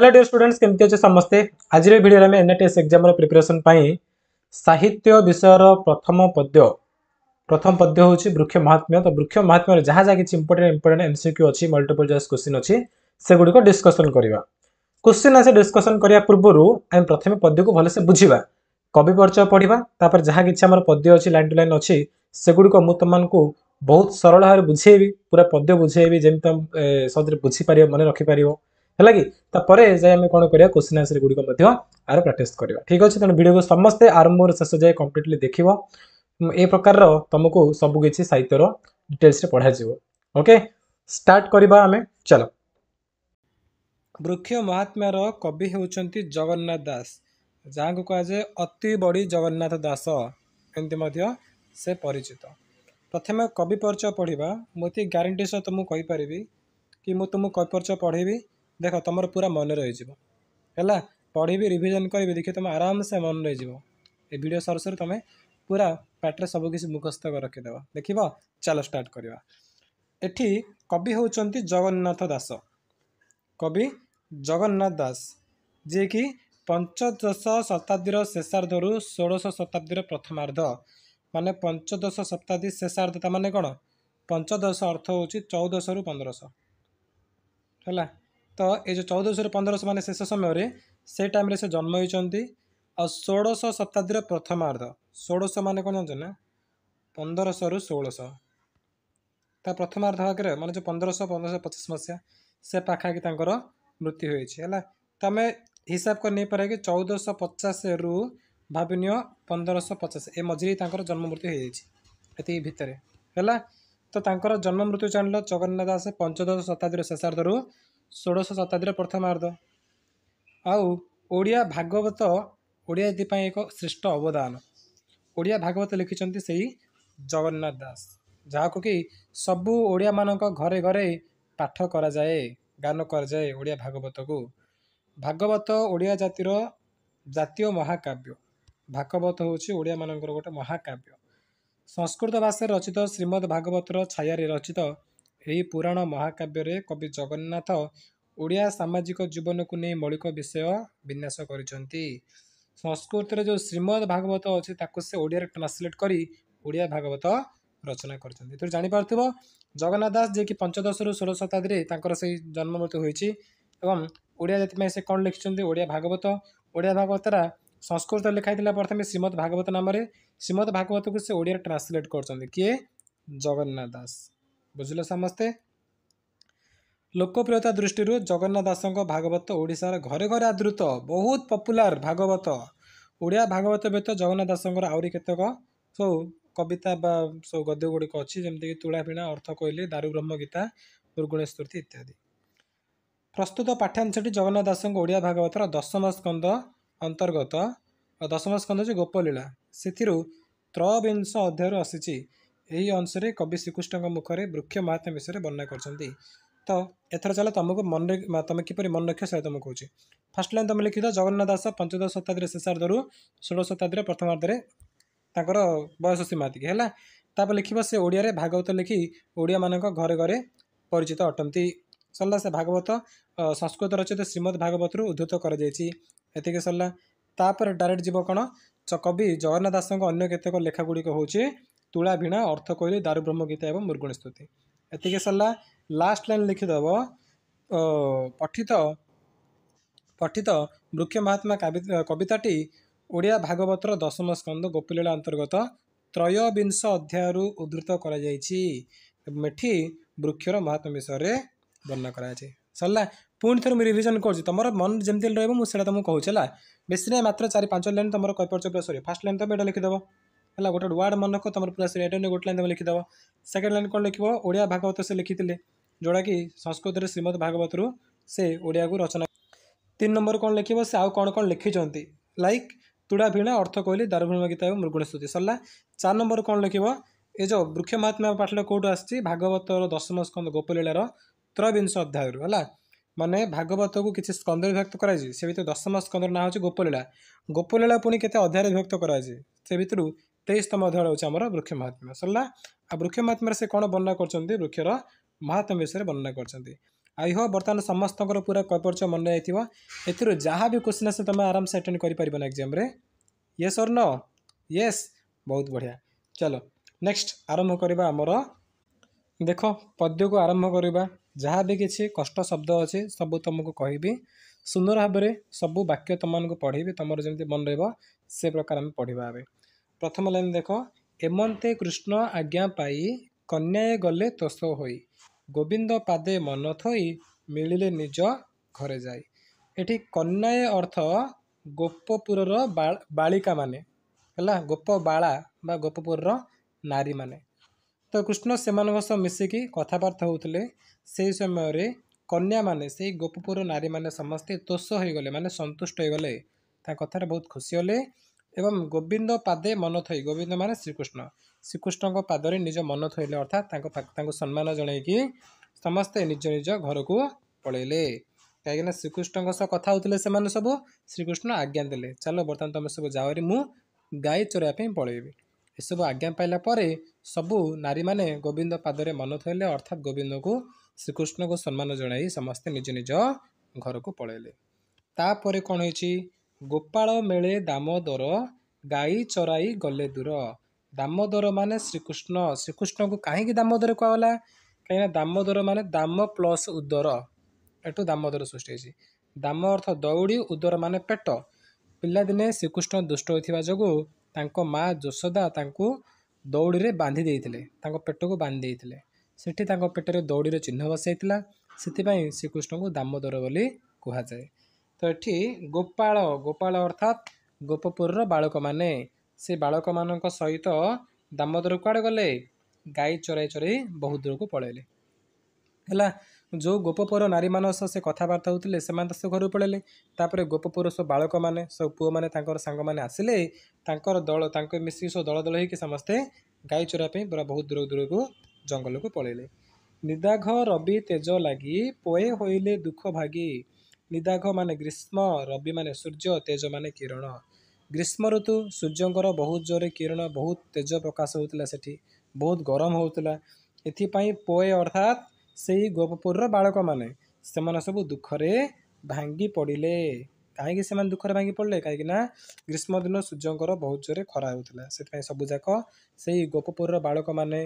Hello dear students केमती अच्छे समस्ते आज वीडियो में एनएटीएस एग्जाम प्रिपरेशन साहित्य विषय प्रथम पद्य हूँ वृक्ष महात्म्य। तो वृक्ष महात्म्य जहाँ जहाँ किसी इंपोर्टेंट एमसीक्यू अच्छी मल्टीपल चॉइस क्वेश्चन अच्छी से गुड़िक डिस्कसन करवा। क्वेश्चन आसे डिस्कसन करने पूर्व आम प्रथम पद्य को भलसे बुझा कवि परिचय पढ़ा जहाँ किसी आम पद्य अच्छी लाइन टू लाइन अच्छी से गुड़िक मुझे तुमको बहुत सरल भाव बुझेबी पूरा पद्य बुझेबी जमी तुम सहज बुझीपर मन रखिपर है कि तापर जाए आम कौन करा क्वेश्चन आंसर गुड़िक आर प्राक्ट करवा। ठीक अच्छे तेणु वीडियो को समस्ते आरंभ शेष जाए कम्प्लीटली देख ए प्रकार तुमको सबकि साहित्यर डिटेल्स पढ़ा। ओके स्टार्ट करवा आम चलो। वृक्ष महात्म्यर कवि होउचंती जगन्नाथ दास जहाँ को कह जाए अति बड़ी जगन्नाथ दास एमती से परिचित। प्रथम कवि परिचय पढ़ा मुझे ग्यारंटी सह तुमको कहीपरि कि मुझे तुमको कवि परिचय पढ़ेबी देख तुम पूरा मन रही है पढ़ी रिविजन करी देखिए तुम आराम से मन रही ये वीडियो सर सर तुम पूरा पाटे सबकि मुखस्त रखिदेव देख चलो स्टार्ट करवा। एठी कवि होउचंती जगन्नाथ दास कवि जगन्नाथ दास जी कि पंचदश शताब्दीर शेषार्धरू षोड़श शताब्दीर प्रथमार्ध माने पंचदश शताब्दी शेषार्ध माने कौन पंचदश अर्थ हूँ 1400 रु 1500 है। तो ये जो 1400 रु 1500 माने शेष समय से टाइम से जन्म होती और षोड़श शताब्दीर प्रथमार्ध षोड़श माने कौन जानते ना 1500 रु 1600 ता प्रथमार्ध भागे माने जो 1550 मसीहा से पाखापाखि मृत्यु होती है। तो आम हिसाब कर नहीं पारे कि 1450 रु भाविनी 1550 ए मझे जन्म मृत्यु हो भितर है। तो तांकर जन्म मृत्यु जान जगन्नाथ दास पंचदश शताब्दी शेषार्धरू षोड़श शताब्दी प्रथमार्ध आउ ओडिया भागवत ओडिया एक श्रेष्ठ अवदान ओडिया भागवत लिखिं से जगन्नाथ दास जहाँ को कि सबू ओडिया मानक घरे घरे पाठ करा जाए गान करा जाए ओडिया भागवत को। भागवत ओडिया जातिर जातीय महाकाव्य भागवत हूँ ओडिया मानकर गोटे महाकाव्य संस्कृत भाषा रचित श्रीमद् भागवतर छाया रचित यही पुराण महाकाव्य कवि जगन्नाथ ओडिया सामाजिक जीवन को नहीं मौलिक विषय विन्यास करिसेंती। संस्कृत जो श्रीमद् भागवत अच्छे से ओडिया ट्रांसलेट करी ओडिया भागवत रचना करछंती। तो जानि पारथिबो जगन्नाथ दास जे कि पंचदश रु 16 शताब्दी से जन्म मृत्यु होईची एवं ओडिया जाति से कौन लिखिछंती ओडिया भागवतरा संस्कृत लिखाई प्रथम श्रीमद् भागवत नाम श्रीमद् भागवत को से ओडिया ट्रांसलेट करछंती किए जगन्नाथ दास बुझिल समस्ते। लोकप्रियता दृष्टि जगन्नाथ दास भागवत ओडिशार घरे घरे आदृत बहुत पपुलार भागवत ओडिया भागवत व्यत जगन्नाथ दास आहरी केतक सब कविता सब गद्य गुड़िक अच्छी जमीक तुलाफीणा अर्थ कोइली दारु ब्रह्म गीता दुर्गुण स्तुति इत्यादि। प्रस्तुत पाठ्यांशटी जगन्नाथ दास ओडिया भागवतर दशम स्कंद अंतर्गत दशम स्कंद जो गोपलीला से त्रयोविंश अध्याय आसी यही अंशरे कवि श्रीकृष्ण मुखरे वृक्ष महात्म्य विषय वर्णना करछंती। तो एथर चलो तुमको मन तुम किपर मन रख से तुमको कौच फास्ट लाइन तुम लिखि जगन्नाथ दास पंचदश शताब्दी शेषार्धरू षोड़श शताब्दी प्रथमार्धे ताकर बयस सीमा है तापर लिख से ओडिया भागवत लिखि ओडिया मानक घरे घरे परिचित अटंती सरला से भागवत संस्कृत रचित श्रीमद् भागवत उद्धृत कर सरला तापर डायरेक्ट जीव कौन कवि जगन्नाथ दास अन्य केतक लेखा गुड़िक हूँ तुला वीणा अर्थ कोइली दारु ब्रह्म गीता एवं मुर्गुण स्तुति एतिके सरला। लास्ट लाइन लिखिदेव पठित पठित वृक्ष महात्मा कविताटी ओडिया भागवतर दशम स्कंद गोपलीला अंतर्गत त्रयोविंश अध्याय उद्धृत करेठी वृक्षर महात्मा विषय वर्णना कराई सरला। पुणी थर मुझे रिविजन कर तुम मन जमी रहा तुमको कहूँ बेसी ना मात्र 4-5 लाइन तुम कई पूरा सर फास्ट लाइन तुम ये लिखिदेव है गोटे वर्ड मन रख तुम पूरा सर गोटे लाइन तुम लिखिदेव। सेकेंड लाइन कौन लिख ओडिया भागवत से लिखी जोड़ा कि संस्कृत श्रीमद् भागवत से ओडिया को रचना। 3 नंबर कौन लिख से आउ कौन कौन लिखिं लाइक तुड़ा भिणा अर्थ कोइली दारुभ्रम गीता और मृगुण स्तुति सरला। 4 नंबर कौन लिख ये जो वृक्ष महात्म्य पाठटा कौटू आसी भागवत दशम स्कंद गोपलीलार त्रयोविंश अध्याय है माने भागवत को किसी स्कंद विभक्त कराई से भर दशम स्कंद ना हो गोपलीला गोपलीला पुणी के अध्याय विभक्त कराई से भर 23तम अध्याय होची आमर वृक्ष महात्म्य सरला। आ वृक्ष महात्म्य से कौन वर्णना करछंती वृक्षर महात्म्य विषय वर्णना करछंती। आई होप बर्तमान समस्त पूरा कपरिच मन रही एथिरो जहाँ भी क्वेश्चन आसे तुम आराम से अटेंड कर पार ना एग्जाम रे येस और नो येस बहुत बढ़िया चलो नेक्स्ट आरंभ करवा आमर देख पद्य को आरंभ करवा जहाँ भी किसी कष्ट शब्द अच्छे सब तुमको कहबी सुंदर भाव में सबू वाक्य तुमको पढ़ेबी तुम जमी मन से प्रकार आम पढ़ा ए प्रथम लाइन देख एमंते कृष्ण आज्ञा पाई कन्याए गले तोष होई गोविंद पादे मन थई मिलिले निज घरे जाई एठी कन्याए अर्थ गोपपुर बालिका माने है गोप बाला बा गोपपुर नारी माने तो कृष्ण से मिसिकी कथबार्ता होते से समय कन्या माने से गोपपुर नारी माने समस्ते तोष हो गले माने संतुष्ट हो गले कथार बहुत खुशी होले एवं गोविंद पादे मन थई गोविंद माने श्रीकृष्ण श्रीकृष्ण पादरे निज मन थईले अर्थात सम्मान जनईकि समस्ते निज निज घर को पलैले कहीं श्रीकृष्ण सह कथा होते सब श्रीकृष्ण आज्ञा देले चलो बर्तमान तुम सब जाओ मु गाई चराइवाई पलैबी एसबू आज्ञा पाइला सबू नारी माने गोविंद पादरे मन थईले अर्थात गोविंद को श्रीकृष्ण को सम्मान जनाई समस्ते निज निज घर को पलैले तापर कौन हो गोपाल मेले दामोदर गाई चराई गले दूर दामोदर माने श्रीकृष्ण श्रीकृष्ण को कहीं दामोदर कहला कहीं दामोदर माने दाम प्लस उदर एटू दामोदर सृष्टि दाम अर्थ दौड़ी उदर माने पेट पिलादिने श्रीकृष्ण दुष्ट होता जो तांको माँ यशोदा तांको दौड़ी बांधी देइथिले तांको पेट को बांधी देइथिले सेठी तांको पेटरे दौड़ी चिन्ह बसैथिला सेथिपाई श्रीकृष्ण को दामोदर बोली कहा जाए तो एठी गोपाल गोपाल अर्थात गोपपुर बालक माने से बालक मान सहित दामोदर कुआड़े गले गाई चराई चराई बहुत दूर को पलैले है जो गोपपुर नारी मान से कथबार्ता होते से घर पलैले तापर गोपपुर सब बालक मैंने सब पुओ मैंने सांग मैंने आसिले दल मिसिक सब दल दल हो समस्ते गाई चराई पूरा बहुत दूर दूर को जंगल को पलैले निदाघ रवि तेज लगी पोए होइले दुख भागी निदाघ माने ग्रीष्म रवि माने सूर्य तेज माने किरण ग्रीष्म ऋतु सूर्यंकर बहुत जोरे किरण बहुत तेज प्रकाश होता सेठी बहुत गरम होता एथिपाई पोए अर्थात से गोपपुर बालक माने सब दुखरे भांगी पड़े कहीं से दुखरे भांगी पड़े कहीं ग्रीष्म दिन सूर्यंकर बहुत जोरे खरा होता से सबूक से गोपपुर बालक माने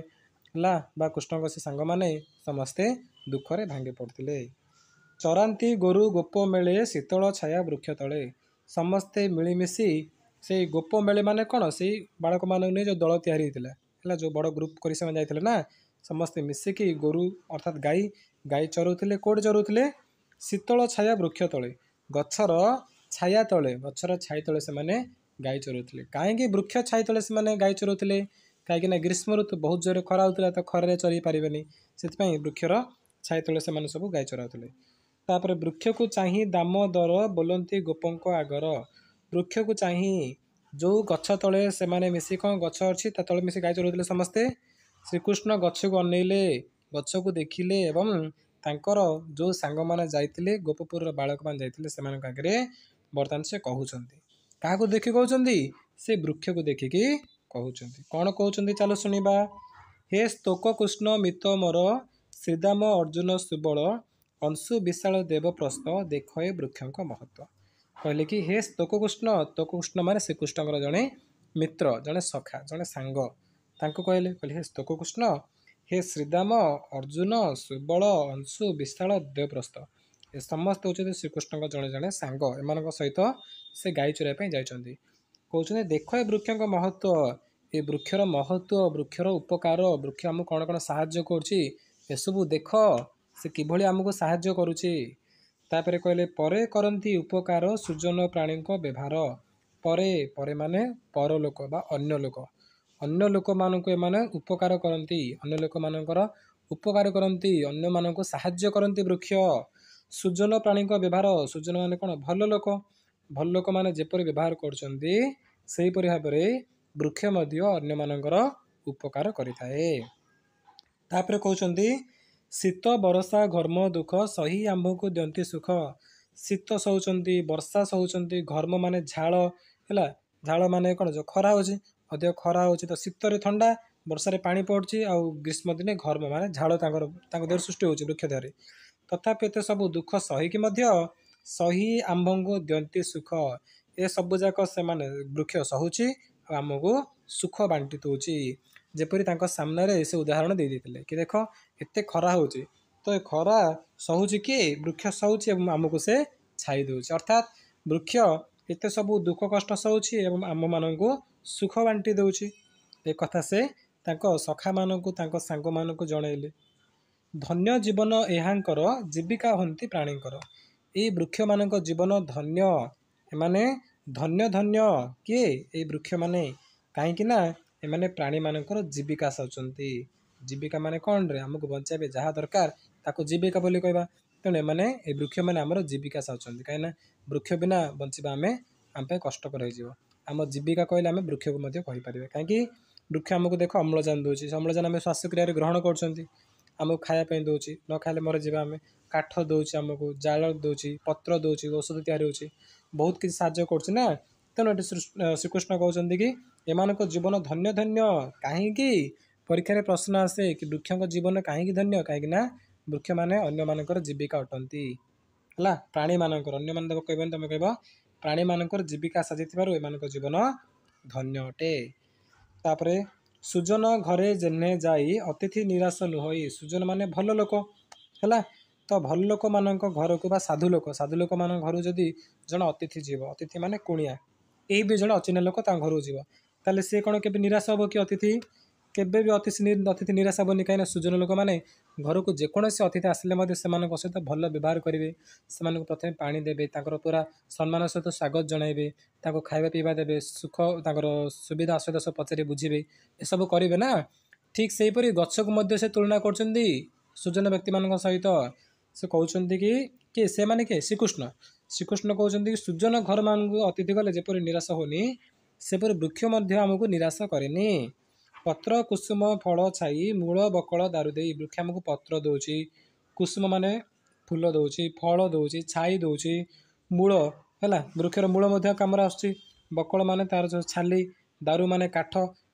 बा कृष्ण से सांग माने समस्ते दुखरे भांगी पड़ते चरांती गोरु गोप मेले शीतल छाया वृक्ष तले समस्ते मिलमिशी से गोप मेले माने कौन से बालक मान जो दल या जो बड़ ग्रुप कर जाते ना समस्ते मिसिकी गोरु अर्थात गाई गाई चराउले कौट चराउले शीतल छाया वृक्ष तले गछर छाया तले गछर छाई तले से गाई चराउले कहीं वृक्ष छाई तले से गाई चराउले कहीं ग्रीष्म ऋतु बहुत जोर खरा होता तो खर चरी पारे से वृक्षर छाई तले से सब गाई चराउले तापर वृक्ष को चाह दामोदर बोलती गोपों आगर वृक्ष को चाह जो गछ तले से मिसी कौन गछ अच्छी तले मिसी गाई चराउले समस्ते श्रीकृष्ण गछ को अनैले गछ को देखिले एवं तांकर जो सांग मैंने जाइतिले गोपपुर बालक मान जाइतिले से आगे बर्तमान से कहउछंती क्या देखिए कहउछंती से वृक्ष को देखिकी कहउछंती कौन कहउछंती चलो सुनिबा हे स्तोक कृष्ण मित मोर श्रीदाम अर्जुन सुबल अंशु विशाल देव प्रस्थ देखए वृक्ष महत्व कहले कि हे स्तोक कृष्ण माने श्रीकृष्ण जड़े मित्र जड़े सखा जड़े सांग तांको कहले हे स्तोक कृष्ण हे श्रीदाम अर्जुन सुबल अंशु विशाल देवप्रस्थ ए समस्त होते श्रीकृष्ण जड़े जड़े सांग एम सहित से गाई चराई जाइछन्ति कहते देख ए वृक्ष महत्व ए वृक्षर महत्व वृक्षर उपकार वृक्ष आमको कौन कौन साहाय्य करसबू देख से किभली आमको साहाय्य करुच्ची तापर कहले परे करती उपकार सुजन प्राणी व्यवहार परे परे माने परलोक बा अन्य लोक मानक एमाने उपकार करती अन्य लोक मानकर उपकार करती अन्य मानक साहाय्य करती वृक्ष सुजन प्राणी व्यवहार सुजन माने कौन भल लोक माने जेपरि व्यवहार करछन्ती सेहीपरि भाबरे वृक्ष मध्य अन्य मानकर उपकार करिथाए तापर कहउछन्ती शीत बरसा घर्म दुख सही आंभ को दियंती सुख शीत सहउछन्ती वर्षा सहउछन्ती घर्म माने झाल है झाल माने कौन जो खरा होची अधिक खरा होची तो शीत रे ठंडा वर्षा रे पानी पड़ची आ ग्रीष्म दिने घर्म माने झाल देह सृष्टि होची वृक्ष देहरे ତଥାପି ଏତେ ସବୁ ଦୁଃଖ ସହିକି ମଧ୍ୟ ସହି ଆମ୍ଭଙ୍କୁ ଦିଅନ୍ତି ସୁଖ। ଏସବୁ ଯାକ ସେମାନେ ବୃକ୍ଷ ସହୁଛି ଆଉ ଆମକୁ ସୁଖ ବାଣ୍ଟି ଦେଉଛି। ଯେପରି ତାଙ୍କ ସାମ୍ନାରେ ସେ ଉଦାହରଣ ଦେଇଥିଲେ କି ଦେଖ ଏତେ ଖରା ହେଉଛି, ତ ଏ ଖରା ସହୁଛି କିଏ? ବୃକ୍ଷ ସହୁଛି ଏବଂ ଆମକୁ ସେ ଛାଇ ଦେଉଛି। ଅର୍ଥାତ୍ ବୃକ୍ଷ ଏତେ ସବୁ ଦୁଃଖ କଷ୍ଟ ସହୁଛି ଏବଂ ଆମମାନଙ୍କୁ ସୁଖ ବାଣ୍ଟି ଦେଉଛି। ଏ କଥା ସେ ତାଙ୍କ ସଖାମାନଙ୍କୁ ତାଙ୍କ ସାଙ୍ଗମାନଙ୍କୁ ଜଣାଇଲେ। ଧନ୍ୟ ଜୀବନ ଏହାଙ୍କର ଜୀବିକା ହୁଅନ୍ତି ପ୍ରାଣୀଙ୍କର। ଏଇ ବୃକ୍ଷମାନଙ୍କ ଜୀବନ ଧନ୍ୟ। ଏମାନେ ଧନ୍ୟ ଧନ୍ୟ କିଏ? ଏଇ ବୃକ୍ଷମାନେ। କାହିଁକି ନା ଏମାନେ ପ୍ରାଣୀମାନଙ୍କର ଜୀବିକା ସାଉଛନ୍ତି। ଜୀବିକା ମାନେ କ'ଣରେ? ଆମକୁ ବଞ୍ଚାଇବେ, ଯାହା ଦରକାର ତାକୁ ଜୀବିକା ବୋଲି କହିବା। ତେଣୁ ଏମାନେ ଏଇ ବୃକ୍ଷମାନେ ଆମର ଜୀବିକା ସାଉଛନ୍ତି। କାହିଁକିନା ବୃକ୍ଷ ବିନା ବଞ୍ଚିବା ଆମ ପାଇଁ କଷ୍ଟକର ହେଇଯିବ। ଆମ ଜୀବିକା କହିଲେ ଆମେ ବୃକ୍ଷକୁ ମଧ୍ୟ କହିପାରିବେ। କାହିଁକି? ବୃକ୍ଷ ଆମକୁ ଦେଖ ଅମ୍ଳଜାନ ଦେଉଛି। ସେ ଅମ୍ଳଜାନ ଆମେ ଶ୍ୱାସକ୍ରିୟାରେ ଗ୍ରହଣ କରୁଛନ୍ତି। ଆମକୁ ଖାଇବା ପାଇଁ ଦେଉଛି, ନ ଖାଇଲେ ମରିଯିବା ଆମେ। କାଠ ଦେଉଛି, ଆମକୁ ଜାଳ ଦେଉଛି, ପତ୍ର ଦେଉଛି, ଔଷଧ ତିଆରି ହେଉଛି, ବହୁତ କିଛି ସାହାଯ୍ୟ କରୁଛି ନା। ତେଣୁ ଏଠି ଶ୍ରୀକୃଷ୍ଣ କହୁଛନ୍ତି କି ଏମାନଙ୍କ ଜୀବନ ଧନ୍ୟ ଧନ୍ୟ। କାହିଁକି? ପରୀକ୍ଷାରେ ପ୍ରଶ୍ନ ଆସେ କି ବୃକ୍ଷଙ୍କ ଜୀବନ କାହିଁକି ଧନ୍ୟ? କାହିଁକି ନା ବୃକ୍ଷମାନେ ଅନ୍ୟମାନଙ୍କର ଜୀବିକା ଅଟନ୍ତି। ହେଲା, ପ୍ରାଣୀମାନଙ୍କର। ଅନ୍ୟମାନେ ଦେବ କହିବନି, ତମେ କହିବ ପ୍ରାଣୀମାନଙ୍କର ଜୀବିକା ସାଜିଥିବାରୁ ଏମାନଙ୍କ ଜୀବନ ଧନ୍ୟ ଅଟେ। ତାପରେ ସୁଜନ ଘରେ ଯେହ୍ନେ ଯାଇ ଅତିଥି ନିରାଶ ନୁହଇ। ସୁଜନ ମାନେ ଭଲ ଲୋକ। ହେଲା, ତ ଭଲ ଲୋକମାନଙ୍କ ଘରକୁ ବା ସାଧୁ ଲୋକମାନଙ୍କ ଘରକୁ ଯଦି ଜଣେ ଅତିଥି ଯିବ, ଅତିଥି ମାନେ କୁଣିଆ, ଏଇ ବି ଜଣେ ଅଚିହ୍ନା ଲୋକ ତାଙ୍କ ଘରକୁ ଯିବ, ତାହେଲେ ସେ କ'ଣ କେବେ ନିରାଶ ହେବ କି? ଅତିଥି କେବେ ବି ଅତିଥି ନିରାଶ ହେବନି। କାହିଁକିନା ସୁଜନ ଲୋକମାନେ ଘରକୁ ଯେକୌଣସି ଅତିଥି ଆସିଲେ ମଧ୍ୟ ସେମାନଙ୍କ ସହିତ ଭଲ ବ୍ୟବହାର କରିବେ। ସେମାନଙ୍କୁ ପ୍ରଥମେ ପାଣି ଦେବେ, ତାଙ୍କର ପୁରା ସମ୍ମାନ ସହିତ ସ୍ୱାଗତ ଜଣାଇବେ, ତାଙ୍କୁ ଖାଇବା ପିଇବା ଦେବେ, ସୁଖ ତାଙ୍କର ସୁବିଧା ଅସୁବିଧା ସବୁ ପଚାରି ବୁଝିବେ, ଏସବୁ କରିବେ ନା। ଠିକ୍ ସେହିପରି ଗଛକୁ ମଧ୍ୟ ସେ ତୁଳନା କରୁଛନ୍ତି ସୁଜନ ବ୍ୟକ୍ତିମାନଙ୍କ ସହିତ। ସେ କହୁଛନ୍ତି କି ସେମାନେ କିଏ? ଶ୍ରୀକୃଷ୍ଣ କହୁଛନ୍ତି କି ସୁଜନ ଘରମାନଙ୍କୁ ଅତିଥି ଗଲେ ଯେପରି ନିରାଶ ହେଉନି, ସେପରି ବୃକ୍ଷ ମଧ୍ୟ ଆମକୁ ନିରାଶ କରେନି। ପତ୍ର କୁସୁମ ଫଳ ଛାଇ ମୂଳ ବକଳ ଦାରୁ ଦେଇ। ବୃକ୍ଷ ଆମକୁ ପତ୍ର ଦେଉଛି, କୁସୁମ ମାନେ ଫୁଲ ଦେଉଛି, ଫଳ ଦେଉଛି, ଛାଇ ଦେଉଛି, ମୂଳ, ହେଲା, ବୃକ୍ଷର ମୂଳ ମଧ୍ୟ କାମରେ ଆସୁଛି। ବକଳ ମାନେ ତାର ଯେଉଁ ଛାଲି, ଦାରୁ ମାନେ କାଠ,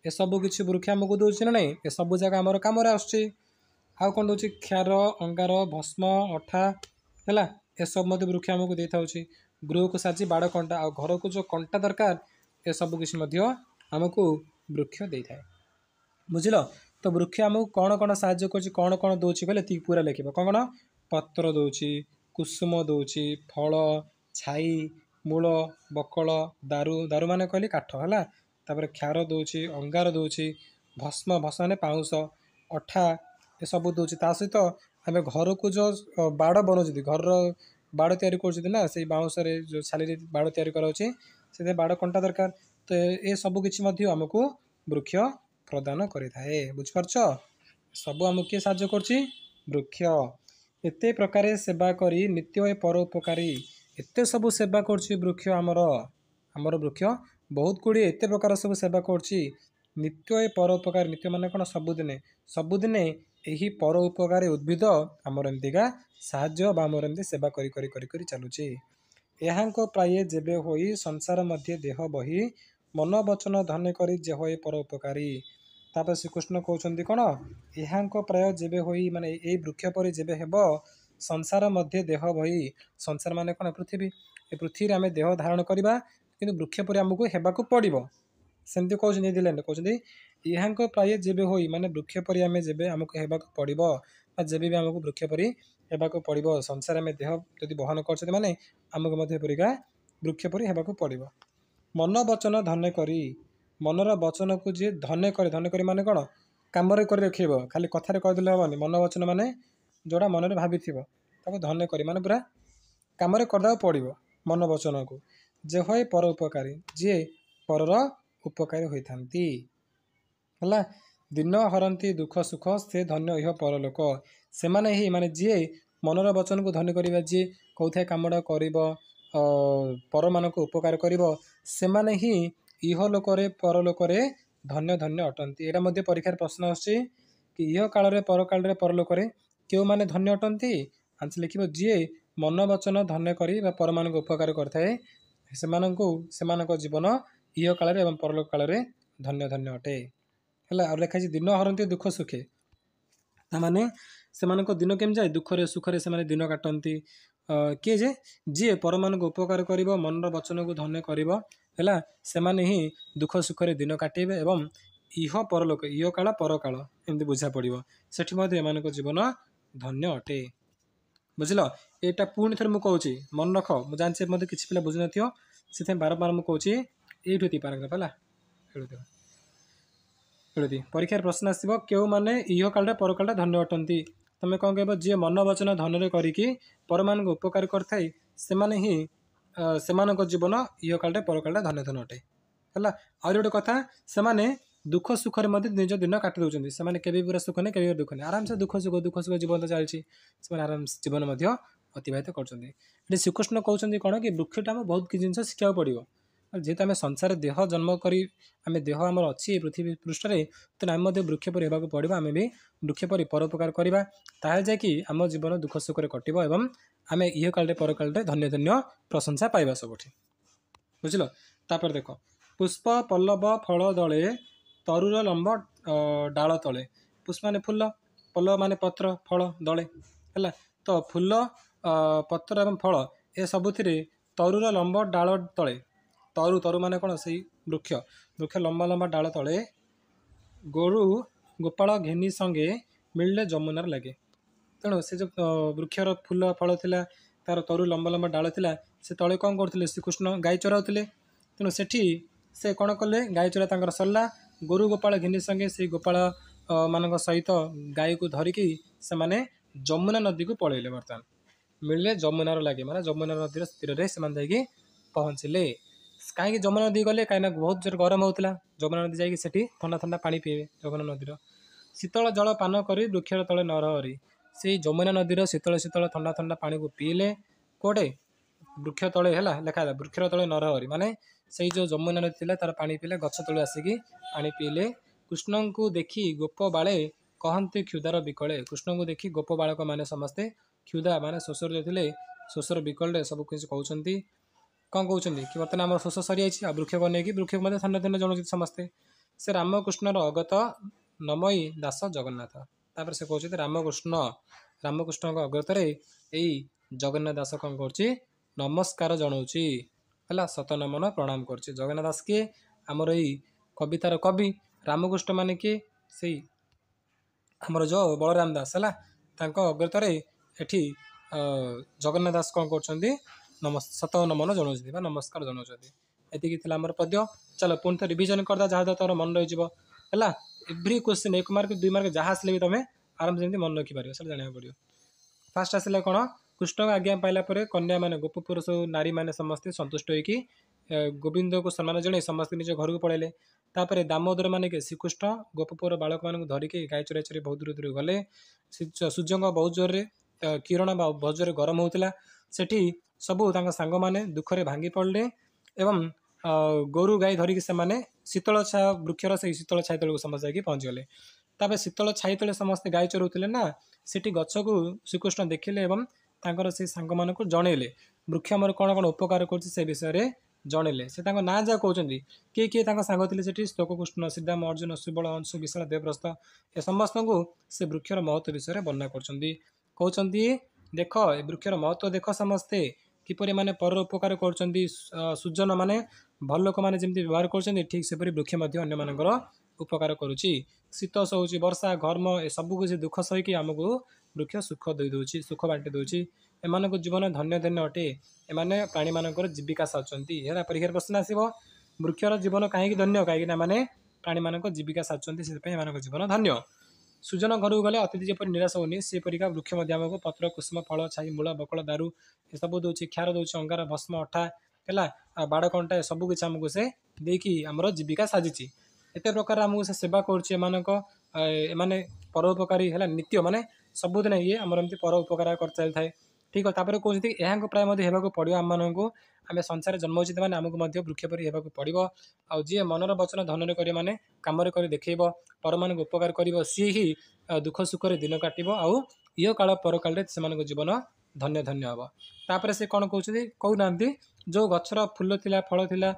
ଏସବୁ କିଛି ବୃକ୍ଷ ଆମକୁ ଦେଉଛି ନା ନାହିଁ? ଏସବୁ ଜାଗା ଆମର କାମରେ ଆସୁଛି। ଆଉ କ'ଣ ଦେଉଛି? କ୍ଷାର, ଅଙ୍ଗାର, ଭସ୍ମ, ଅଠା, ହେଲା, ଏସବୁ ମଧ୍ୟ ବୃକ୍ଷ ଆମକୁ ଦେଇଥାଉଛି। ଗୃହକୁ ସାଜି ବାଡ଼ କଣ୍ଟା, ଆଉ ଘରକୁ ଯେଉଁ କଣ୍ଟା ଦରକାର, ଏସବୁ କିଛି ମଧ୍ୟ ଆମକୁ ବୃକ୍ଷ ଦେଇଥାଏ। ବୁଝିଲ? ତ ବୃକ୍ଷ ଆମକୁ କ'ଣ କ'ଣ ସାହାଯ୍ୟ କରୁଛି, କ'ଣ କ'ଣ ଦେଉଛି କହିଲେ ଏତିକି ପୁରା ଲେଖିବ। କ'ଣ କ'ଣ? ପତ୍ର ଦେଉଛି, କୁସୁମ ଦେଉଛି, ଫଳ, ଛାଇ, ମୂଳ, ବକଳ, ଦାରୁ ମାନେ କହିଲେ କାଠ, ହେଲା, ତାପରେ କ୍ଷାର ଦେଉଛି, ଅଙ୍ଗାର ଦେଉଛି, ଭସ୍ମ ମାନେ ପାଉଁଶ, ଅଠା, ଏସବୁ ଦେଉଛି। ତା ସହିତ ଆମେ ଘରକୁ ଯେଉଁ ବାଡ଼ ବନାଉଛନ୍ତି, ଘରର ବାଡ଼ ତିଆରି କରୁଛନ୍ତି ନା, ସେଇ ବାଉଁଶରେ ଯେଉଁ ଛାଲିରେ ବାଡ଼ ତିଆରି କରାଉଛି, ସେଥିରେ ବାଡ଼ କଣ୍ଟା ଦରକାର। ତ ଏସବୁ କିଛି ମଧ୍ୟ ଆମକୁ ବୃକ୍ଷ ପ୍ରଦାନ କରିଥାଏ। ବୁଝିପାରୁଛ? ସବୁ ଆମକୁ କିଏ ସାହାଯ୍ୟ କରୁଛି? ବୃକ୍ଷ। ଏତେ ପ୍ରକାରେ ସେବା କରି ନିତ୍ୟ ଏ ପର ଉପକାରୀ। ଏତେ ସବୁ ସେବା କରୁଛି ବୃକ୍ଷ ଆମର ବୃକ୍ଷ ବହୁତ ଗୁଡ଼ିଏ ଏତେ ପ୍ରକାର ସବୁ ସେବା କରୁଛି। ନିତ୍ୟ ଏ ପର ଉପକାରୀ। ନିତ୍ୟ ମାନେ କ'ଣ? ସବୁଦିନେ ଏହି ପର ଉପକାରୀ ଉଦ୍ଭିଦ ଆମର ଏମିତିକା ସାହାଯ୍ୟ ବା ଆମର ଏମିତି ସେବା କରି କରି କରି କରି ଚାଲୁଛି। ଏହାଙ୍କ ପ୍ରାୟ ଯେବେ ହୋଇ ସଂସାର ମଧ୍ୟ ଦେହ ବହି ମନ ବଚନ ଧନେ କରି ଯେ ହୋଇ ପର ଉପକାରୀ। ତାପରେ ଶ୍ରୀକୃଷ୍ଣ କହୁଛନ୍ତି କ'ଣ? ଏହାଙ୍କ ପ୍ରାୟ ଯେବେ ହୋଇ, ମାନେ ଏଇ ବୃକ୍ଷ ପରି ଯେବେ ହେବ ସଂସାର ମଧ୍ୟ ଦେହ ବହି। ସଂସାର ମାନେ କ'ଣ? ପୃଥିବୀ। ଏ ପୃଥିବୀରେ ଆମେ ଦେହ ଧାରଣ କରିବା, କିନ୍ତୁ ବୃକ୍ଷ ପରି ଆମକୁ ହେବାକୁ ପଡ଼ିବ। ସେମିତି କହୁଛନ୍ତି କହୁଛନ୍ତି ଏହାଙ୍କ ପ୍ରାୟ ଯେବେ ହୋଇ, ମାନେ ବୃକ୍ଷ ପରି ଆମେ ଯେବେ ଆମକୁ ହେବାକୁ ପଡ଼ିବ, ବା ଯେବେ ବି ଆମକୁ ବୃକ୍ଷ ପରି ହେବାକୁ ପଡ଼ିବ, ସଂସାର ଆମେ ଦେହ ଯଦି ବହନ କରୁଛନ୍ତି ମାନେ ଆମକୁ ମଧ୍ୟ ଏପରିକା ବୃକ୍ଷ ପରି ହେବାକୁ ପଡ଼ିବ। ମନ ବଚନ ଧନେ କରି। ମନର ବଚନକୁ ଯିଏ ଧନେ କରି ମାନେ କ'ଣ? କାମରେ କରି ରଖିବ। ଖାଲି କଥାରେ କହିଦେଲେ ହେବନି। ମନ ବଚନ ମାନେ ଯେଉଁଟା ମନରେ ଭାବିଥିବ ତାକୁ ଧନେ କରି ମାନେ ପୁରା କାମରେ କରିଦେବାକୁ ପଡ଼ିବ। ମନ ବଚନକୁ ଯେ ହୋଇ ପର ଉପକାରୀ, ଯିଏ ପରର ଉପକାରୀ ହୋଇଥାନ୍ତି। ହେଲା, ଦିନ ହରନ୍ତି ଦୁଃଖ ସୁଖ ସେ ଧନ୍ୟ ଇହ ପରଲୋକ। ସେମାନେ ହିଁ, ମାନେ ଯିଏ ମନର ବଚନକୁ ଧନ୍ୟ କରିବା, ଯିଏ କହୁଥାଏ କାମଟା କରିବ, ପରମାନଙ୍କୁ ଉପକାର କରିବ, ସେମାନେ ହିଁ ଇହ ଲୋକରେ ପରଲୋକରେ ଧନ୍ୟ ଅଟନ୍ତି। ଏଇଟା ମଧ୍ୟ ପରୀକ୍ଷାରେ ପ୍ରଶ୍ନ ଆସୁଛି କି ଇହ କାଳରେ ପରକାଳରେ ପରଲୋକରେ କେଉଁମାନେ ଧନ୍ୟ ଅଟନ୍ତି? ଆନ୍ସର ଲେଖିବ ଯିଏ ମନ ବଚନ ଧନ୍ୟ କରି ବା ପରମାନଙ୍କୁ ଉପକାର କରିଥାଏ, ସେମାନଙ୍କ ଜୀବନ ଇହ କାଳରେ ଏବଂ ପରଲୋକ କାଳରେ ଧନ୍ୟ ଅଟେ। ହେଲା, ଆଉ ଲେଖା ହେଇଛି ଦିନ ହରନ୍ତି ଦୁଃଖ ସୁଖେ। ତାମାନେ ସେମାନଙ୍କ ଦିନ କେମିତି ଯାଏ ଦୁଃଖରେ ସୁଖରେ ସେମାନେ ଦିନ କାଟନ୍ତି। କିଏ ଯେ ଯିଏ ପରମାନଙ୍କୁ ଉପକାର କରିବ ମନର ବଚନକୁ ଧନ୍ୟ କରିବ ହେଲା ସେମାନେ ହିଁ ଦୁଃଖ ସୁଖରେ ଦିନ କାଟିବେ ଏବଂ ଇହ ପରଲୋକ ଇହ କାଳ ପରକାଳ ଏମିତି ବୁଝା ପଡ଼ିବ ସେଠି ମଧ୍ୟ ଏମାନଙ୍କ ଜୀବନ ଧନ୍ୟ ଅଟେ। ବୁଝିଲ ଏଇଟା ପୁଣି ଥରେ ମୁଁ କହୁଛି ମନେ ରଖ ମୁଁ ଜାଣିଛି ମଧ୍ୟ କିଛି ପିଲା ବୁଝିନଥିବ ସେଥିପାଇଁ ବାରମ୍ବାର ମୁଁ କହୁଛି ଏଇଠୁ ଏତିକି ପାରାଗ୍ରାଫ ହେଲା ଏମିତି ପରୀକ୍ଷାରେ ପ୍ରଶ୍ନ ଆସିବ କେଉଁମାନେ ଇହ କାଳଟା ପରକାଳଟା ଧନ୍ୟ ଅଟନ୍ତି ତମେ କ'ଣ କହିବ ଯିଏ ମନ ବଚନ ଧନରେ କରିକି ପରମାନଙ୍କୁ ଉପକାର କରିଥାଏ ସେମାନେ ହିଁ ସେମାନଙ୍କ ଜୀବନ ଇହ କାଳଟା ପରକାଳଟା ଧନ୍ୟ ଧନ୍ୟ ଅଟେ ହେଲା। ଆହୁରି ଗୋଟେ କଥା ସେମାନେ ଦୁଃଖ ସୁଖରେ ମଧ୍ୟ ନିଜ ଦିନ କାଟି ଦେଉଛନ୍ତି ସେମାନେ କେବେ ପୁରା ସୁଖ ନାହିଁ କେବେ ଦୁଃଖ ନାହିଁ ଆରାମସେ ଦୁଃଖ ସୁଖ ଜୀବନ ତ ଚାଲିଛି ସେମାନେ ଆରାମସେ ଜୀବନ ମଧ୍ୟ ଅତିବାହିତ କରୁଛନ୍ତି। ଏଠି ଶ୍ରୀକୃଷ୍ଣ କହୁଛନ୍ତି କ'ଣ କି ବୃକ୍ଷଟା ଆମେ ବହୁତ କିଛି ଜିନିଷ ଶିଖିବାକୁ ପଡ଼ିବ ଯେହେତୁ ଆମେ ସଂସାରରେ ଦେହ ଜନ୍ମ କରି ଆମେ ଦେହ ଆମର ଅଛି ପୃଥିବୀ ପୃଷ୍ଠରେ ତେଣୁ ଆମେ ମଧ୍ୟ ବୃକ୍ଷ ପରି ହେବାକୁ ପଡ଼ିବ ଆମେ ବି ବୃକ୍ଷ ପରି ପରୋପକାର କରିବା ତାହେଲେ ଯାଇକି ଆମ ଜୀବନ ଦୁଃଖ ସୁଖରେ କଟିବ ଏବଂ ଆମେ ଇହ କାଳରେ ପରକାଳରେ ଧନ୍ୟ ଧନ୍ୟ ପ୍ରଶଂସା ପାଇବା ସବୁଠି। ବୁଝିଲ ତାପରେ ଦେଖ ପୁଷ୍ପ ପଲ୍ଲବ ଫଳ ଦଳେ ତରୁର ଲମ୍ବ ଡାଳ ତଳେ ପୁଷ୍ପ ମାନେ ଫୁଲ ପଲ୍ଲବ ମାନେ ପତ୍ର ଫଳ ଦଳେ ହେଲା ତ ଫୁଲ ପତ୍ର ଏବଂ ଫଳ ଏ ସବୁଥିରେ ତରୁର ଲମ୍ବ ଡାଳ ତଳେ ତରୁ ମାନେ କ'ଣ ସେଇ ବୃକ୍ଷ ଲମ୍ବା ଲମ୍ବା ଡାଳ ତଳେ ଗୋରୁ ଗୋପାଳ ଘେନି ସଙ୍ଗେ ମିଳିଲେ ଯମୁନାର ଲାଗେ। ତେଣୁ ସେ ଯେଉଁ ବୃକ୍ଷର ଫୁଲ ଫଳ ଥିଲା ତାର ତରୁ ଲମ୍ବା ଲମ୍ବା ଡାଳ ଥିଲା ସେ ତଳେ କ'ଣ କରୁଥିଲେ ଶ୍ରୀକୃଷ୍ଣ ଗାଈ ଚରାଉଥିଲେ ତେଣୁ ସେଠି ସେ କ'ଣ କଲେ ଗାଈ ଚରା ତାଙ୍କର ସରିଲା ଗୋରୁ ଗୋପାଳ ଘେନି ସଙ୍ଗେ ସେଇ ଗୋପାଳ ମାନଙ୍କ ସହିତ ଗାଈକୁ ଧରିକି ସେମାନେ ଯମୁନା ନଦୀକୁ ପଳେଇଲେ ବର୍ତ୍ତମାନ ମିଳିଲେ ଯମୁନାର ଲାଗେ ମାନେ ଯମୁନା ନଦୀର ତୀରରେ ସେମାନେ ଯାଇକି ପହଞ୍ଚିଲେ। କାହିଁକି ଯମୁନା ନଦୀ ଗଲେ କାହିଁକିନା ବହୁତ ଜୋର ଗରମ ହେଉଥିଲା ଯମୁନା ନଦୀ ଯାଇକି ସେଠି ଥଣ୍ଡା ଥଣ୍ଡା ପାଣି ପିଇବେ ଯମୁନା ନଦୀର ଶୀତଳ ଜଳ ପାନ କରି ବୃକ୍ଷର ତଳେ ନରହରି ସେଇ ଯମୁନା ନଦୀର ଶୀତଳ ଶୀତଳ ଥଣ୍ଡା ଥଣ୍ଡା ପାଣିକୁ ପିଇଲେ କୋଉଟେ ବୃକ୍ଷ ତଳେ ହେଲା ଲେଖା ହେଲା ବୃକ୍ଷର ତଳେ ନରହରି ମାନେ ସେଇ ଯେଉଁ ଯମୁନା ନଦୀ ଥିଲା ତାର ପାଣି ପିଇଲେ ଗଛ ତଳେ ଆସିକି ପାଣି ପିଇଲେ କୃଷ୍ଣଙ୍କୁ ଦେଖି ଗୋପ ବାଳେ କହନ୍ତି କ୍ଷୁଧାର ବିକଳେ କୃଷ୍ଣଙ୍କୁ ଦେଖି ଗୋପ ବାଳକ ମାନେ ସମସ୍ତେ କ୍ଷୁଧା ମାନେ ଶୋଷରେ ଥିଲେ ଶୋଷର ବିକଳରେ ସବୁ କିଛି କହୁଛନ୍ତି କ'ଣ କହୁଛନ୍ତି କି ବର୍ତ୍ତମାନ ଆମର ଶୋଷ ସରିଯାଇଛି ଆଉ ବୃକ୍ଷକୁ ନେଇକି ବୃକ୍ଷକୁ ମଧ୍ୟ ଧନ୍ୟ ଧନ୍ୟ ଜଣାଉଛନ୍ତି ସମସ୍ତେ ସେ ରାମକୃଷ୍ଣର ଅଗତ ନମୟୀ ଦାସ ଜଗନ୍ନାଥ ତାପରେ ସେ କହୁଛନ୍ତି ରାମକୃଷ୍ଣଙ୍କ ଅଗତରେ ଏଇ ଜଗନ୍ନାଥ ଦାସ କ'ଣ କରୁଛି ନମସ୍କାର ଜଣାଉଛି ହେଲା ଶତ ନମନ ପ୍ରଣାମ କରୁଛି। ଜଗନ୍ନାଥ ଦାସ କିଏ ଆମର ଏଇ କବିତାର କବି ରାମକୃଷ୍ଣ ମାନେ କିଏ ସେଇ ଆମର ଯେଉଁ ବଳରାମ ଦାସ ହେଲା ତାଙ୍କ ଅଗ୍ରତରେ ଏଠି ଜଗନ୍ନାଥ ଦାସ କ'ଣ କରୁଛନ୍ତି ଶତ ନମନ ଜଣାଉଛନ୍ତି ବା ନମସ୍କାର ଜଣାଉଛନ୍ତି। ଏତିକି ଥିଲା ଆମର ପଦ୍ୟ ଚାଲ ପୁଣି ଥରେ ରିଭିଜନ କରିଦେବା ଯାହାଦ୍ୱାରା ତମର ମନେ ରହିଯିବ ହେଲା ଏଭ୍ରି କ୍ୱେଶ୍ଚିନ୍ 1 ମାର୍କ 2 ମାର୍କ ଯାହା ଆସିଲେ ବି ତମେ ଆରାମସେ ଯେମିତି ମନେ ରଖିପାରିବ ସେଟା ଜାଣିବାକୁ ପଡ଼ିବ। ଫାଷ୍ଟ ଆସିଲା କ'ଣ କୃଷ୍ଣଙ୍କ ଆଜ୍ଞା ପାଇଲା ପରେ କନ୍ୟାମାନେ ଗୋପପୁର ସବୁ ନାରୀମାନେ ସମସ୍ତେ ସନ୍ତୁଷ୍ଟ ହୋଇକି ଗୋବିନ୍ଦକୁ ସମ୍ମାନ ଜଣାଇ ସମସ୍ତେ ନିଜ ଘରକୁ ପଳେଇଲେ। ତାପରେ ଦାମୋଦର ମାନେ କି ଶ୍ରୀକୃଷ୍ଣ ଗୋପପୁର ବାଳକମାନଙ୍କୁ ଧରିକି ଗାଈ ଚରାଇ ଚରାଇ ବହୁତ ଦୂରକୁ ଗଲେ ସୂର୍ଯ୍ୟଙ୍କ ବହୁତ ଜୋରରେ କିରଣ ବା ବହୁତ ଜୋରରେ ଗରମ ହେଉଥିଲା ସେଠି ସବୁ ତାଙ୍କ ସାଙ୍ଗମାନେ ଦୁଃଖରେ ଭାଙ୍ଗି ପଡ଼ିଲେ ଏବଂ ଗୋରୁ ଗାଈ ଧରିକି ସେମାନେ ଶୀତଳ ଛାୟା ବୃକ୍ଷର ସେଇ ଶୀତଳ ଛାଇ ତଳକୁ ସମସ୍ତେ ଯାଇକି ପହଞ୍ଚିଗଲେ। ତାପରେ ଶୀତଳ ଛାଇ ତଳେ ସମସ୍ତେ ଗାଈ ଚରାଉଥିଲେ ନା ସେଠି ଗଛକୁ ଶ୍ରୀକୃଷ୍ଣ ଦେଖିଲେ ଏବଂ ତାଙ୍କର ସେଇ ସାଙ୍ଗମାନଙ୍କୁ ଜଣେଇଲେ ବୃକ୍ଷ ଆମର କ'ଣ କ'ଣ ଉପକାର କରୁଛି ସେ ବିଷୟରେ ଜଣେଇଲେ। ସେ ତାଙ୍କ ନାଁ ଯାହା କହୁଛନ୍ତି କିଏ କିଏ ତାଙ୍କ ସାଙ୍ଗ ଥିଲେ ସେଠି ଶ୍ଳୋକକୃଷ୍ଣ ସିଦ୍ଧାମ ଅର୍ଜୁନ ସୁବଳ ଅଂଶୁ ବିଶାଳ ଦେବପ୍ରସ୍ଥ ଏ ସମସ୍ତଙ୍କୁ ସେ ବୃକ୍ଷର ମହତ୍ଵ ବିଷୟରେ ବର୍ଣ୍ଣନା କରୁଛନ୍ତି କହୁଛନ୍ତି ଦେଖ ଏ ବୃକ୍ଷର ମହତ୍ଵ ଦେଖ ସମସ୍ତେ କିପରି ମାନେ ପରର ଉପକାର କରୁଛନ୍ତି ସୁଜନ ମାନେ ଭଲ ଲୋକମାନେ ଯେମିତି ବ୍ୟବହାର କରୁଛନ୍ତି ଠିକ୍ ସେପରି ବୃକ୍ଷ ମଧ୍ୟ ଅନ୍ୟମାନଙ୍କର ଉପକାର କରୁଛି। ଶୀତ ସହୁଛି ବର୍ଷା ଘର୍ମ ଏ ସବୁ କିଛି ଦୁଃଖ ସହିକି ଆମକୁ ବୃକ୍ଷ ସୁଖ ଦେଇଦେଉଛି ସୁଖ ବାଣ୍ଟି ଦେଉଛି ଏମାନଙ୍କ ଜୀବନ ଧନ୍ୟ ଧନ୍ୟ ଅଟେ ଏମାନେ ପ୍ରାଣୀମାନଙ୍କର ଜୀବିକା ସାରୁଛନ୍ତି ହେଲା। ପରୀକ୍ଷାରେ ପ୍ରଶ୍ନ ଆସିବ ବୃକ୍ଷର ଜୀବନ କାହିଁକି ଧନ୍ୟ କାହିଁକିନା ଏମାନେ ପ୍ରାଣୀମାନଙ୍କ ଜୀବିକା ସାରୁଛନ୍ତି ସେଥିପାଇଁ ଏମାନଙ୍କ ଜୀବନ ଧନ୍ୟ। ସୁଜନ ଘରକୁ ଗଲେ ଅତିଥି ଯେପରି ନିରାଶ ହେଉନି ସେପରିକା ବୃକ୍ଷ ମଧ୍ୟ ଆମକୁ ପତ୍ର କୁସୁମ ଫଳ ଛାଇ ମୂଳ ବକଳ ଦାରୁ ଏସବୁ ଦେଉଛି କ୍ଷାର ଦେଉଛି ଅଙ୍ଗାର ଭସ୍ମ ଅଠା ହେଲା ଆଉ ବାଡ଼ କଣ୍ଟା ସବୁ କିଛି ଆମକୁ ସେ ଦେଇକି ଆମର ଜୀବିକା ସାଜିଛି। ଏତେ ପ୍ରକାର ଆମକୁ ସେ ସେବା କରୁଛି ଏମାନେ ପରୋପକାରୀ ହେଲା ନିତ୍ୟ ମାନେ ସବୁଦିନ ଇଏ ଆମର ଏମିତି ପର ଉପକାର କରିଚାଲିଥାଏ ଠିକ୍ ଅଛି। ତାପରେ କହୁଛନ୍ତି ଏହାଙ୍କ ପ୍ରାୟ ମଧ୍ୟ ହେବାକୁ ପଡ଼ିବ ଆମମାନଙ୍କୁ ଆମେ ସଂସାରରେ ଜନ୍ମ ହୋଇଛନ୍ତି ମାନେ ଆମକୁ ମଧ୍ୟ ବୃକ୍ଷ ପରି ହେବାକୁ ପଡ଼ିବ ଆଉ ଯିଏ ମନର ବଚନ ଧନରେ କରି ମାନେ କାମରେ କରି ଦେଖେଇବ ପରମାନଙ୍କୁ ଉପକାର କରିବ ସିଏ ହିଁ ଦୁଃଖ ସୁଖରେ ଦିନ କାଟିବ ଆଉ ଇହ କାଳ ପରକାଳରେ ସେମାନଙ୍କ ଜୀବନ ଧନ୍ୟ ଧନ୍ୟ ହେବ। ତାପରେ ସେ କ'ଣ କହୁଛନ୍ତି କହୁନାହାନ୍ତି ଯେଉଁ ଗଛର ଫୁଲ ଥିଲା ଫଳ ଥିଲା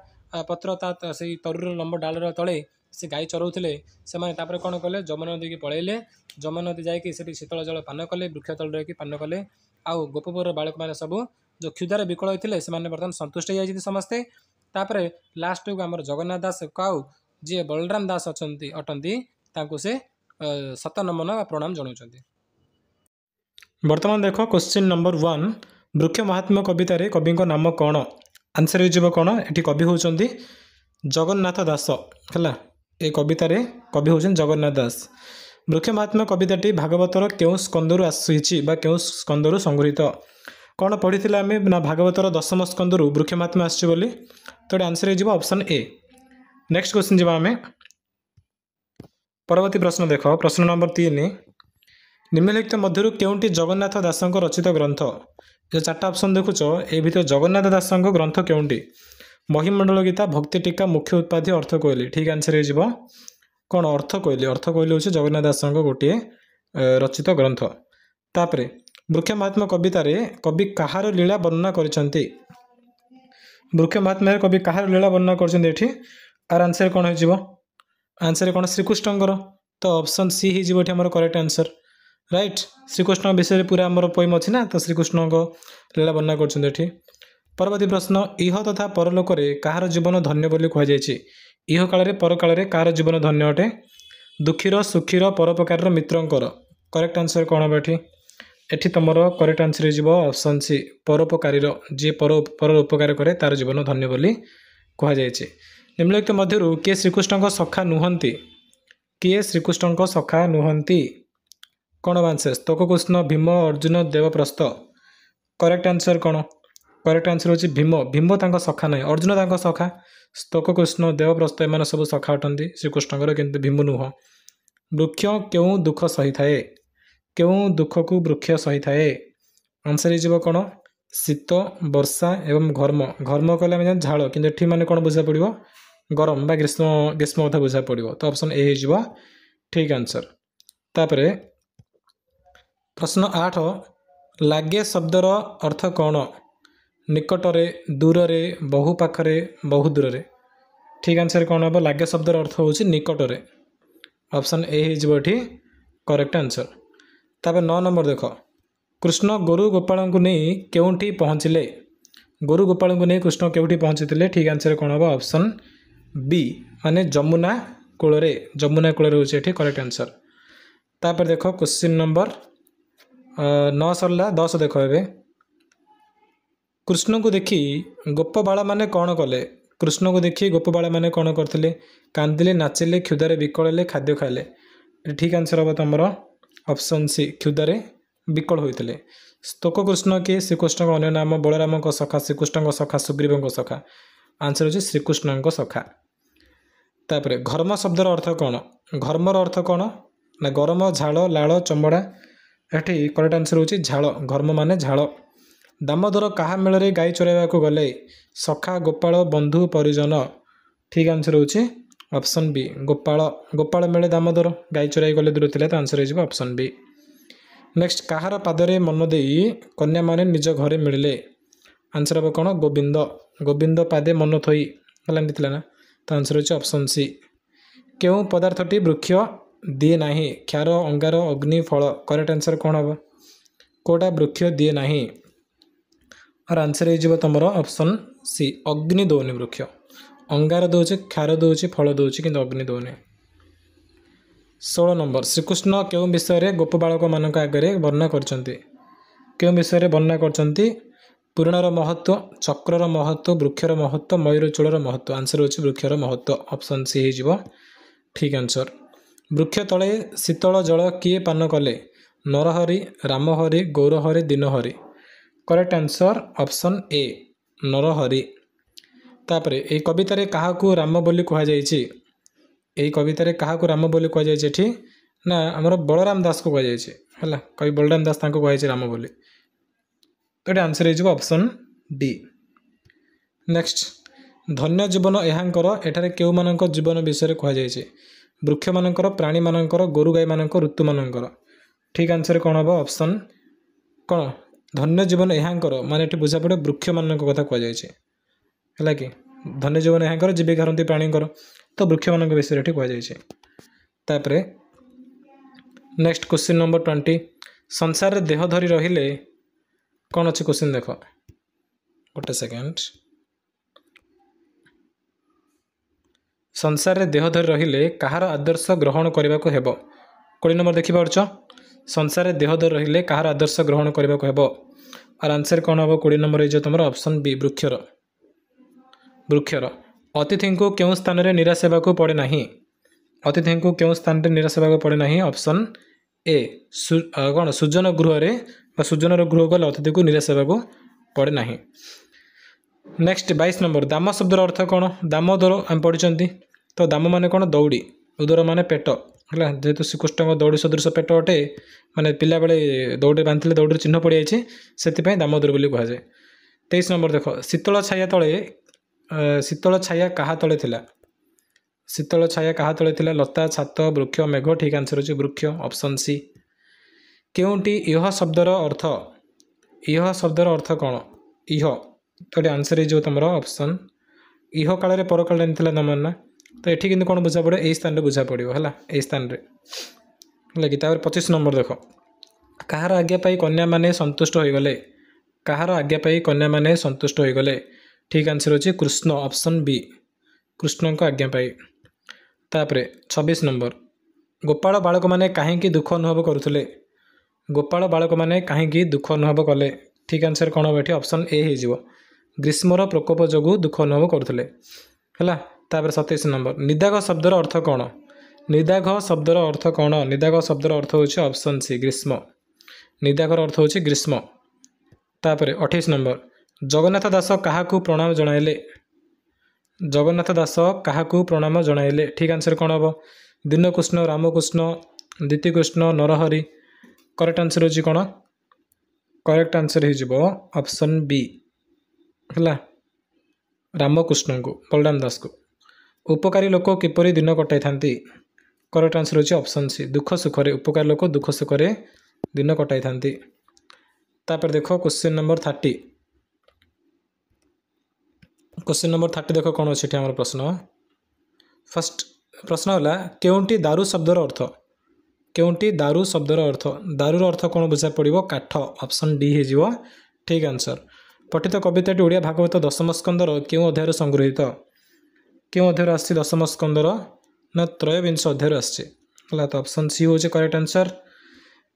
ପତ୍ର ତା ସେଇ ତରୁର ଲମ୍ବ ଡାଳର ତଳେ से गाई चराउले से कौन कले जमुना नदी की पलैले जमुना नदी जाकि शीतल जल पान कले वृक्ष तल रही पान कले आउ गोपपुर बालक मैंने सब जो क्षुधार विकल होते से बर्तमान सन्तुष्ट हो समस्ते तापर लास्ट को आम जगन्नाथ दास काउ जी बलराम दास अटंती से सत नमन प्रणाम जनाऊँ। बर्तमान देख क्वेश्चन नंबर 1 वृक्ष महात्म्य कवितार कवि नाम कौन आंसर हो कौन ये कवि होती जगन्नाथ दास है ये कवितार कवि होती जगन्नाथ दास। वृक्ष महात्म्य कविताटी भागवतर क्यों स्कंदर आसी क्यों स्कंदर संगृहित कौन पढ़ी आम ना भागवतर 10म स्कंदर वृक्ष महात्म्य आसली तो आंसर हो ऑप्शन ए। नेक्स्ट क्वेश्चन जी आम परवर्ती प्रश्न देख प्रश्न नंबर 3 निम्नलिखित मध्य केउंटी जगन्नाथ दासଙ୍କ रचित ग्रंथ जो 4टा ऑप्शन देखुच ए भीतर जगन्नाथ दासଙ୍କ ग्रंथ केउंटी महिमंडल गीता भक्ति टीका मुख्य उत्पाद्य अर्थ कोइली ठीक आंसर हो कौन अर्थ कोइली हूँ जगन्नाथ दासଙ୍କ गोटे रचित ग्रंथ। तापर वृक्ष महात्म्य कवितार कवि कहार लीला वर्णना करछंती वृक्ष महात्म्य कवि कहार लीला वर्णना करछंती आर आंसर कौन हो आंसर कौन श्रीकृष्णଙ୍କର तो ऑप्शन सी हो आमर करेक्ट आंसर राइट श्रीकृष्ण विषय पूरा आमर पोएम अच्छी ना तो श्रीकृष्ण लीला वर्णना कर। परवर्ती प्रश्न इह तथा परलोक कहार जीवन धन्य बोली कहुई इह काल पर काल कहार जीवन धन्य अटे दुखीर सुखीर परोपकार मित्रंकर करेक्ट आंसर कौन हम एठी तुमर करेक्ट आंसर हो ऑप्शन सी परोपकारी जी पर उपकार करे तार जीवन धन्य बोली कहुई। निम्नलिखित मध्य किए श्रीकृष्ण सखा नुहंती किए श्रीकृष्ण सखा नुहंती कौन answer Stokakrishna Bhima Arjuna Devaprastha correct answer कौन करेक्ट आंसर हो भीम भीम तांको सखा नहीं अर्जुन तांको सखा स्तोककृष्ण देवप्रस्थ एम सब सखा अटंती श्रीकृष्ण किंतु भीम नुह। वृक्ष क्यों दुख सही थाए क्यों दुख को वृक्ष सही थाए आंसर हो कौन शीत वर्षा एवं घर्म घर्म कहले झाड़ कि एठी माने कौन बुझा पड़ो गरम बा ग्रीष्म ग्रीष्म कथा बुझा पड़ो तो ऑप्शन ए हो ठीक आंसर। तापर प्रश्न 8 लागे शब्दर अर्थ कौन निकटरे दूर बहु पाखरे बहु दूर ठीक आंसर कौन हम लागे शब्दर अर्थ हूँ निकटरे ऑप्शन ए हो करेक्ट आंसर। तापर 9 नंबर देख कृष्ण गोरु गोपाल को नहीं केउंठी पहुँचले गोरु गोपाल को नहीं कृष्ण केउंठी पहुँची ठीक आंसर कौन हम ऑप्शन बी माने जमुना कूल हूँ करेक्ट आंसर। तापर देख क्वेश्चन नंबर 9 सरला 10 देख ए कृष्ण को देखी गोपबाला माने कौन कले कृष्ण को देखी गोपबाला माने कौन करते कांदिले नाचिले क्षुधारे विकल खाद्य खाइले ठीक आंसर हम तुम ऑप्शन सी क्षुधारे विकल होते। स्तोक कृष्ण किए श्रीकृष्ण अन्य नाम बलराम सखा श्रीकृष्ण सखा सुग्रीव सखा आंसर हो श्रीकृष्ण सखा। तापर घर्म शब्दर अर्थ कौन घर्मर अर्थ कौन ना गरम झाड़ लाड़ चमड़ा एठी करेक्ट आंसर हो झाड़ घर्म माने झाड़। दामोदर कहा मेल गाई चराइबा को गले सखा गोपाल बंधु परिजन ठीक आंसर हो ऑप्शन बी गोपाल गोपाल मेले दामोदर गाई चराई गले दूर थे तो आंसर हो ऑप्शन बी। नेक्स्ट कहार पादरे मन दे कन्या माने निज घरे मिले आंसर हम कौन गोविंद गोविंद पादे मन थई गला ना तो आंसर हो ऑप्शन सी। क्यों पदार्थटी वृक्ष दिए नाही क्षार अंगार अग्नि फल करेक्ट आंसर कौन हम कोटा वृक्ष दिए नाही और आंसर हो तुम ऑप्शन सी अग्नि दौनी वृक्ष अंगार दौचे क्षार दौचे फल दौचे कि अग्नि दौनी। 16 नंबर श्रीकृष्ण क्यों विषय गोप बालक मान आगे वर्णना करछंती क्यों विषय वर्णना करछंती पुराणर महत्व चक्रर महत्व वृक्षर महत्व मयूर चूलर महत्व आंसर हो वृक्षर महत्व ऑप्शन सी हो ठीक आंसर। वृक्ष तले शीतल जल किए पान कले Narahari Ramahari Gaurahari Dinahari correct answer option A Narahari. तापर ए कवितार क्या राम बोली कहुई यही कवितार क्या राम बोली कहुई ना आमर बलराम दास को कहुई कवि बलराम दास कहुई राम बोली तो ये आंसर हो ऑप्शन डी। नेक्स्ट धन्य जीवन एहांकर एठारे केउ मानक जीवन विषय कहुई वृक्ष मानकर प्राणी मानकर गोरु गाई मानक ऋतु मानकर ठीक आंसर कौन हम ऑप्शन कौन धन्य जीवन एहांकर माने एठी बुझा पड़े वृक्ष मान कथा कहुई है कि धन्य जीवन एहांकर जीविका हरती प्राणीकर तो वृक्ष मान विषय ये कहुई। तापर नेक्स्ट क्वेश्चन नंबर 20 संसार देह धरी रहिले कौन अच्छे क्वेश्चन देख गोटे सेकेंड संसार रे देह धरी रहिले कहार आदर्श ग्रहण करने को हेबो 20 नंबर देखि पारछ संसार रे देह धरी रहिले कहार आदर्श ग्रहण करने को हेबो और आंसर कौन हम 20 नंबर ये तुम ऑप्शन बी वृक्षर वृक्षर अतिथि को क्यों स्थान रे निराश होगा पड़े नहीं अतिथि को क्यों स्थान रे निराश होगा पड़े नहीं ऑप्शन ए कौन सुजन गृह रे सुजन गृह गले अतिथि को निराश होगा पड़े नहीं। नेक्स्ट 22 नंबर दाम शब्दर अर्थ कौन दामोदर आम पढ़ी तो दाम मान कौन दौड़ी उदर मान पेट है जेहेतु श्रीकृष्ण दौड़ी सदृश पेट अटे माने पिला बेले दौड़ी बांधे दौड़ी चिन्ह पड़ जाए से दामोदर बोली कहुए। 23 नंबर देख शीतल छाया तले शीतल छाया क्या तले थिला शीतल छाया क्या तले थिला लता छात वृक्ष मेघ ठीक आंसर होची वृक्ष ऑप्शन सी। केउंटी इह शब्दर अर्थ कौन इह तो आंसर है जो तुम ऑप्शन इह काल पर काल नमन ना तो ये कि कौन बुझा पड़े यही स्थान बुझा पड़ो है यही स्थान लगे। 25 नंबर देख कहार आज्ञा पाई कन्या माने संतुष्ट हो गले कहार आज्ञा पाई कन्या माने संतुष्ट हो गले ठीक आंसर होची कृष्ण ऑप्शन बी कृष्ण को आज्ञा पाई। तापर 26 नंबर गोपाल बालक माने कहीं दुख अनुभव करुले गोपाल बालक माने कहीं दुख अनुभव कले ठीक आंसर कौन हम ये ऑप्शन ए हो ग्रीष्मर प्रकोप जोगु दुख अनुभव करुले है। तापर 27 नंबर निदाघ शब्दर अर्थ कौन निदाघ शब्दर अर्थ कौन निदाघ शब्दर अर्थ होची ऑप्शन सी ग्रीष्म निदाघर अर्थ होची ग्रीष्म। तापर 28 नंबर जगन्नाथ दास काहाकू प्रणाम जणाइले जगन्नाथ दास काहाकू प्रणाम जणाइले ठीक आंसर कौन हम दीनकृष्ण रामकृष्ण दीतिकृष्ण नरहरि करेक्ट आंसर होची कौन करेक्ट आंसर हो ऑप्शन बी है रामकृष्ण को बलराम दास को। उपकारी लोक किपरि दिन कटाई थांती करेक्ट आंसर होची ऑप्शन सी दुख सुखरे उपकारी लोक दुख सुखरे दिन कटाई थांती। तापर देखो क्वेश्चन नंबर 30 क्वेश्चन नंबर 30 देखो कौन अच्छे आम प्रश्न फर्स्ट प्रश्न है केउंटी दारू शब्दर अर्थ केउंटी दारू शब्दर अर्थ दारूर अर्थ कौन बुझा पड़ो काठ ऑप्शन डी हो ठीक आंसर। पठित कविताटी ओडिया भागवत दशम स्कंदर क्यों अध्याय संगृहित क्यों अध्याय आसी दशम स्कंदर ना त्रयोविंश अध्याय आसी तो ऑप्शन सी हो करेक्ट आंसर।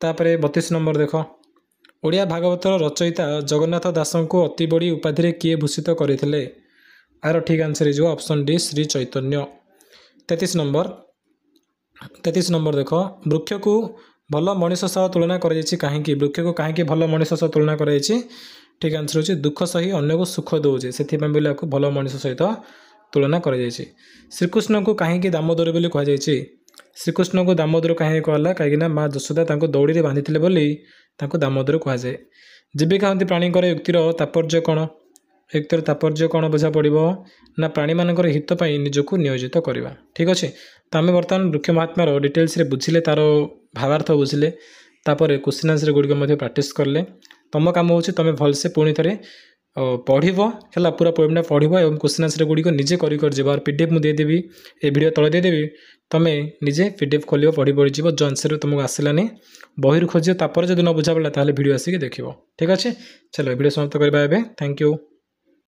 तापर 32 नंबर देख ओडिया भागवतर रचयिता जगन्नाथ दास को अति बड़ी उपाधि किए भूषित करते आर ठीक आंसर हो option D Shri Chaitanya. 33 number देख वृक्ष को भल मनीष सह तुलना कहीं वृक्ष को कहीं भल मनीष सह तुलना कर ठीक आंसर होची दुख सही अन्य को सुख दौचे से भल मनीष सहित तुलना कर श्रीकृष्ण को कहीं दामोदर बोली कहुई श्रीकृष्ण को दामोदर कहीं कहला कहीं माँ यशोदा दौड़ी बांधि बोली दामोदर कहुए। जीविका हंती प्राणी युक्तिर तात्पर्य कौन युक्तिर तात्पर्य कौन बुझा पड़ो ना प्राणी मानकर हित पाई निजको नियोजित करवा ठीक अच्छे। तो आम बर्तमान वृक्ष महात्मार डिटेल्स बुझिले तार भावार्थ बुझिले तापर क्वेश्चन आंसर गुड़िक प्राक्ट कले तुम कम हो तुम भलसे पुणी थे पढ़ है पूरा पोएमटा पढ़ और क्वेश्चन आंसर गुड़िक निजे कर पीडीएफ मुझे देदेवी ये वीडियो तले देदेवी तुम निजे पीडीएफ खोल पढ़ी पढ़ी जो आंसर तुमको आसलानी बही खोज तापर जो न बुझा पड़ा ताल वीडियो आसिक देख ठीक अच्छे। चलो वीडियो समाप्त करवा। Thank you.